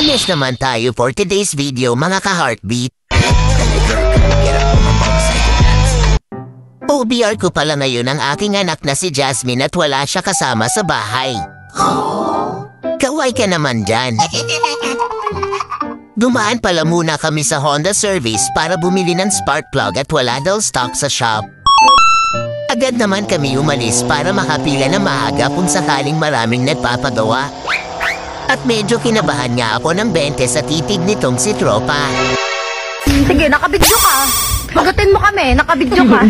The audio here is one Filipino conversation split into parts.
Finish naman tayo for today's video mga ka-heartbeat. OBR ko pala ngayon ang aking anak na si Jasmine at wala siya kasama sa bahay. Kaway ka naman dyan. Dumaan pala muna kami sa Honda service para bumili ng spark plug at wala daw stock sa shop. Agad naman kami umalis para makapila na maaga kung sakaling maraming nagpapagawa. At medyo kinabahan nga ako ng 20 sa titig nitong si Tropa. Sige, nakabidyo ka. Pagatin mo kami, nakabidyo ka.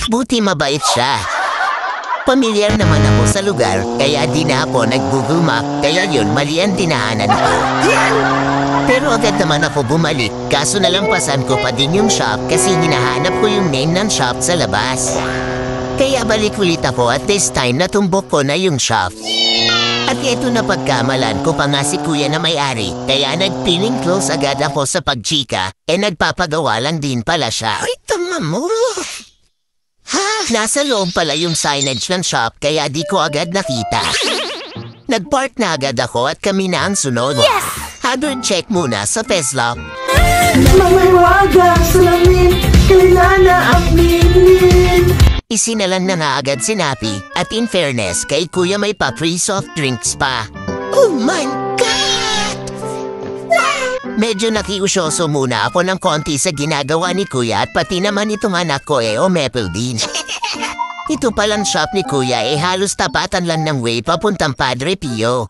Buti mabait siya. Pamilyar naman ako sa lugar, kaya di na ako nag-Google Map, kaya yun mali ang dinahanan ko. Pero agad naman ako bumalik, kaso nalampasan ko pa din yung shop kasi hinahanap ko yung name ng shop sa labas. Kaya balik ulit ako at this time natumbok ko na yung shop. At ito na pagkamalan ko pa nga si kuya na may-ari, kaya nagpiling close agad ako sa pagchika, nagpapagawa lang din pala siya. Ay, tama mo! Ha? Nasa loob pala yung signage ng shop, kaya di ko agad nakita. Nagpark na agad ako at kami na ang sunod. Yes! Hazard check muna sa Tesla. Mamawagang salamin, kailan na aminin. Isinalan na nga agad si Napi at in fairness kay kuya may pa-free soft drinks pa. Oh my God! Medyo nakiusyoso muna ako ng konti sa ginagawa ni kuya at pati naman itong anak ko o Maple din. Ito palang shop ni kuya halos tapatan lang ng way papuntang Padre Pio.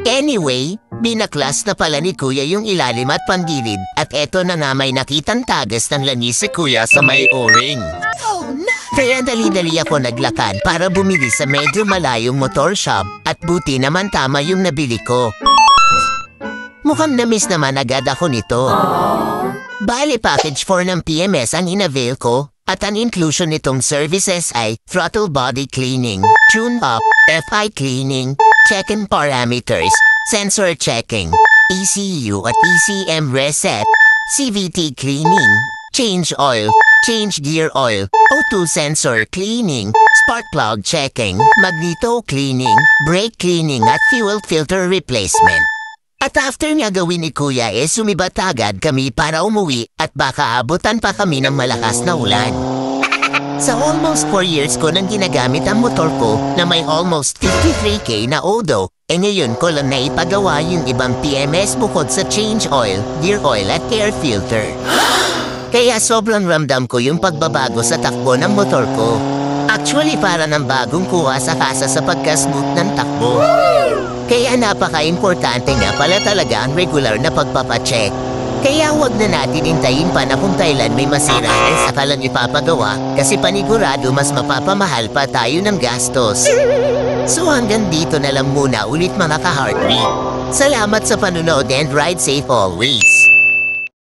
Anyway, binaklas na pala ni kuya yung ilalim at panggilid at eto na nga may nakitang tagas ng langis si kuya sa may o-ring. Kaya dali-dali ako naglakad para bumili sa medyo malayong motor shop at buti naman tama yung nabili ko. Mukhang na-miss naman agad ako nito. Bale package 4 ng PMS ang inavail ko at ang inclusion nitong services ay throttle body cleaning, tune-up, FI cleaning, check-in parameters, sensor checking, ECU at ECM reset, CVT cleaning, change oil, change gear oil, O2 sensor cleaning, spark plug checking, magneto cleaning, brake cleaning at fuel filter replacement. At after nga gawin ni kuya sumibat agad kami para umuwi at baka abutan pa kami ng malakas na ulan. Sa almost 4 years ko nang ginagamit ang motor ko na may almost 53k na odo, ngayon ko lang naipagawa yung ibang PMS bukod sa change oil, gear oil at air filter. Kaya sobrang ramdam ko yung pagbabago sa takbo ng motor ko. Actually para ng bagong kuha sa kasa sa pagka-smooth ng takbo. Kaya napaka-importante nga pala talaga ang regular na pagpapacheck. Kaya huwag na natin hintayin pa na kung kailan may masira saka lang ipapagawa kasi panigurado mas mapapamahal pa tayo ng gastos. So hanggang dito na lang muna ulit mga ka-heartbeat. Salamat sa panunood and ride safe always.